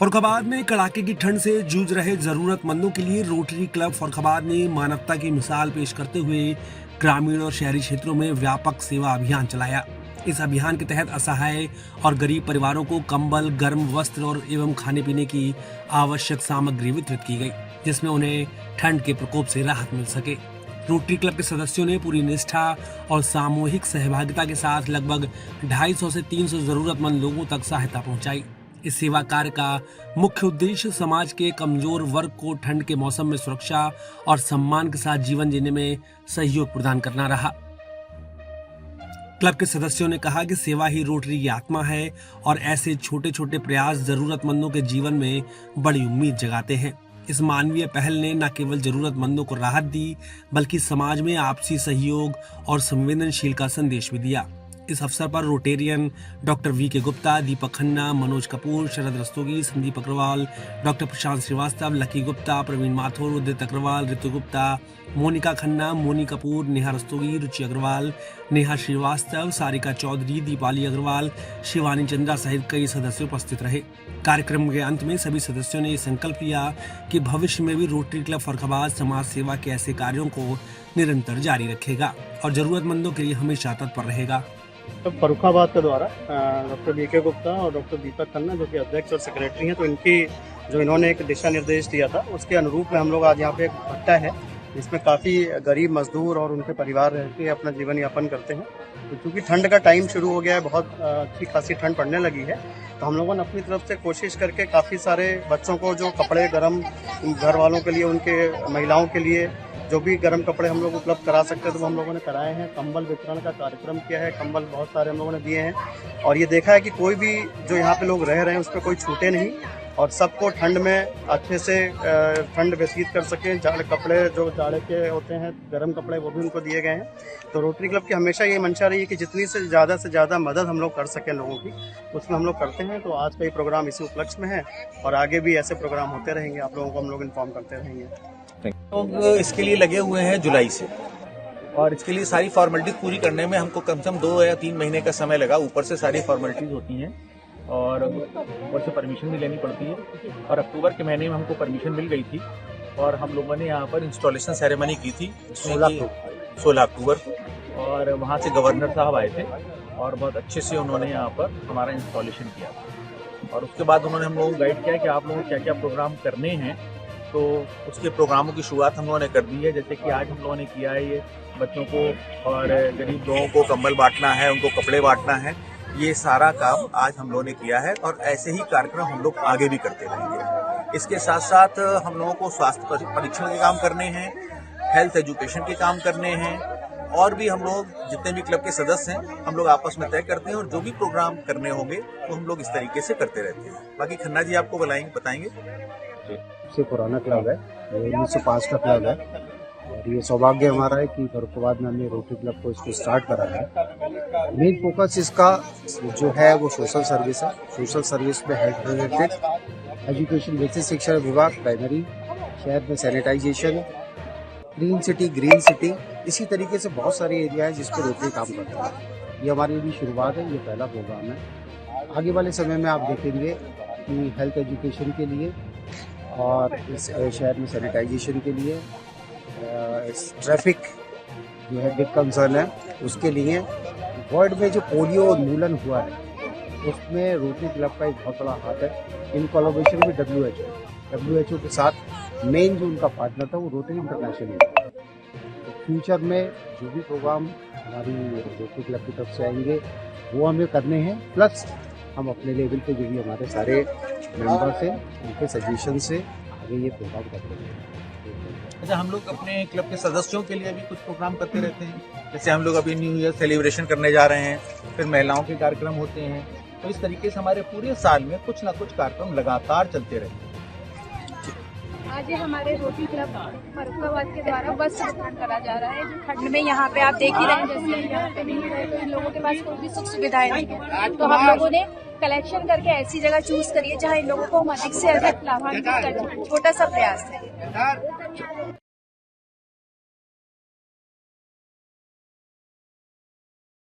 फर्रुखाबाद में कड़ाके की ठंड से जूझ रहे जरूरतमंदों के लिए रोटरी क्लब फर्रुखाबाद ने मानवता की मिसाल पेश करते हुए ग्रामीण और शहरी क्षेत्रों में व्यापक सेवा अभियान चलाया। इस अभियान के तहत असहाय और गरीब परिवारों को कंबल, गर्म वस्त्र और एवं खाने पीने की आवश्यक सामग्री वितरित की गई, जिसमें उन्हें ठंड के प्रकोप से राहत मिल सके। रोटरी क्लब के सदस्यों ने पूरी निष्ठा और सामूहिक सहभागिता के साथ लगभग 250 से 300 जरूरतमंद लोगों तक सहायता पहुंचाई। इस सेवा कार्य का मुख्य उद्देश्य समाज के कमजोर वर्ग को ठंड के मौसम में सुरक्षा और सम्मान के साथ जीवन जीने में सहयोग प्रदान करना रहा। क्लब के सदस्यों ने कहा कि सेवा ही रोटरी की आत्मा है और ऐसे छोटे छोटे प्रयास जरूरतमंदों के जीवन में बड़ी उम्मीद जगाते हैं। इस मानवीय पहल ने न केवल जरूरतमंदों को राहत दी, बल्कि समाज में आपसी सहयोग और संवेदनशील का संदेश भी दिया। इस अवसर पर रोटेरियन डॉक्टर वी.के. गुप्ता, दीपक खन्ना, मनोज कपूर, शरद रस्तोगी, संदीप अग्रवाल, डॉक्टर प्रशांत श्रीवास्तव, लकी गुप्ता, प्रवीण माथुर, उदित अग्रवाल, ऋतु गुप्ता, मोनिका खन्ना, मोनी कपूर, नेहा रस्तोगी, रुचि अग्रवाल, नेहा श्रीवास्तव, सारिका चौधरी, दीपाली अग्रवाल, शिवानी चंद्रा सहित कई सदस्य उपस्थित रहे। कार्यक्रम के अंत में सभी सदस्यों ने संकल्प लिया कि भविष्य में भी रोटरी क्लब फर्रुखाबाद समाज सेवा के ऐसे कार्यों को निरंतर जारी रखेगा और जरूरतमंदों के लिए हमेशा तत्पर रहेगा। तो फर्रुखाबाद के द्वारा डॉक्टर वी.के. गुप्ता और डॉक्टर दीपक खन्ना, जो कि अध्यक्ष और सेक्रेटरी हैं, तो इन्होंने एक दिशा निर्देश दिया था, उसके अनुरूप में हम लोग आज यहाँ पे एक भट्टा है जिसमें काफ़ी गरीब मजदूर और उनके परिवार रह के अपना जीवन यापन करते हैं। तो चूँकि ठंड का टाइम शुरू हो गया है, बहुत अच्छी खासी ठंड पड़ने लगी है, तो हम लोगों ने अपनी तरफ से कोशिश करके काफ़ी सारे बच्चों को जो कपड़े गर्म घर वालों के लिए, उनके महिलाओं के लिए जो भी गर्म कपड़े हम लोग उपलब्ध करा सकते हैं तो हम लोगों ने कराए हैं। कंबल वितरण का कार्यक्रम किया है, कंबल बहुत सारे हम लोगों ने दिए हैं और ये देखा है कि कोई भी जो यहाँ पे लोग रह रहे हैं उस पर कोई छूटे नहीं और सबको ठंड में अच्छे से ठंड व्यतीत कर सकें। जाड़े कपड़े जो जाड़े के होते हैं, गर्म कपड़े, वो भी उनको दिए गए हैं। तो रोटरी क्लब की हमेशा ये मंशा रही है कि जितनी से ज़्यादा मदद हम लोग कर सकें लोगों की, उसमें हम लोग करते हैं। तो आज का ये प्रोग्राम इसी उपलक्ष्य में है और आगे भी ऐसे प्रोग्राम होते रहेंगे, आप लोगों को हम लोग इन्फॉर्म करते रहेंगे। लोग इसके लिए लगे हुए हैं जुलाई से, और इसके लिए सारी फॉर्मेलिटी पूरी करने में हमको कम से कम 2 या 3 महीने का समय लगा। ऊपर से सारी फॉर्मेलिटीज होती हैं और ऊपर से परमिशन भी लेनी पड़ती है और अक्टूबर के महीने में हमको परमिशन मिल गई थी और हम लोगों ने यहाँ पर इंस्टॉलेशन सेरेमनी की थी 16 अक्टूबर को, और वहाँ से गवर्नर साहब आए थे और बहुत अच्छे से उन्होंने यहाँ पर हमारा इंस्टॉलेशन किया और उसके बाद उन्होंने हम लोगों को गाइड किया कि आप लोगों को क्या क्या प्रोग्राम करने हैं। तो उसके प्रोग्रामों की शुरुआत हम लोगों ने कर दी है। जैसे कि आज हम लोगों ने किया है, ये बच्चों को और गरीब लोगों को कंबल बांटना है, उनको कपड़े बांटना है, ये सारा काम आज हम लोगों ने किया है और ऐसे ही कार्यक्रम हम लोग आगे भी करते रहेंगे। इसके साथ साथ हम लोगों को स्वास्थ्य परीक्षण के काम करने हैं, हेल्थ एजुकेशन के काम करने हैं और भी हम लोग जितने भी क्लब के सदस्य हैं हम लोग आपस में तय करते हैं और जो भी प्रोग्राम करने होंगे तो हम लोग इस तरीके से करते रहते हैं। बाकी खन्ना जी आपको बताएंगे। सबसे पुराना क्लब है, 1905 का क्लब है और ये सौभाग्य हमारा है कि फर्रुखाबाद में हमने रोटरी क्लब को इसको स्टार्ट करा है। मेन फोकस इसका जो है वो सोशल सर्विस है। सोशल सर्विस में हेल्थ रिलेटेड, एजुकेशन, बेसिक शिक्षा विभाग, प्राइमरी, शहर में sanitization, clean city, green city, इसी तरीके से बहुत सारे एरिया है जिस पर रोटरी काम करता है। ये हमारी भी शुरुआत है, ये पहला प्रोग्राम है। आगे वाले समय में आप देखेंगे कि हेल्थ एजुकेशन के लिए और इस शहर में सैनिटाइजेशन के लिए, ट्रैफिक जो है बिग कंसर्न है, उसके लिए वर्ल्ड में जो पोलियो उन्मूलन हुआ है उसमें रोटरी क्लब का एक बहुत बड़ा हाथ है। इन कोलैबोरेशन में WHO के साथ मेन जो उनका पार्टनर था वो रोटरी इंटरनेशनल है। तो फ्यूचर में जो भी प्रोग्राम हमारी रोटरी क्लब की तरफ से आएंगे वो हमें करने हैं, प्लस हम अपने लेवल पे जो भी हमारे सारे मेंबर्स हैं उनके सजेशन से आगे ये प्रोग्राम करते हैं। अच्छा, हम लोग अपने क्लब के सदस्यों के लिए भी कुछ प्रोग्राम करते रहते हैं। जैसे हम लोग अभी न्यू ईयर सेलिब्रेशन करने जा रहे हैं, फिर महिलाओं के कार्यक्रम होते हैं। तो इस तरीके से हमारे पूरे साल में कुछ ना कुछ कार्यक्रम लगातार चलते रहते हैं। आज हमारे रोटरी क्लब फर्रुखाबाद के द्वारा वस्त्र वितरण करा जा रहा है। जो ठंड में यहाँ पे आप देख ही रहे हैं, जैसे यहाँ पे नहीं रहे तो इन लोगों के पास कोई भी सुख सुविधाएं नहीं है, तो हम लोगों ने कलेक्शन करके ऐसी जगह चूज करिए जहाँ इन लोगों को हम अधिक से अधिक लाभान्वित कर। छोटा सा प्रयास है।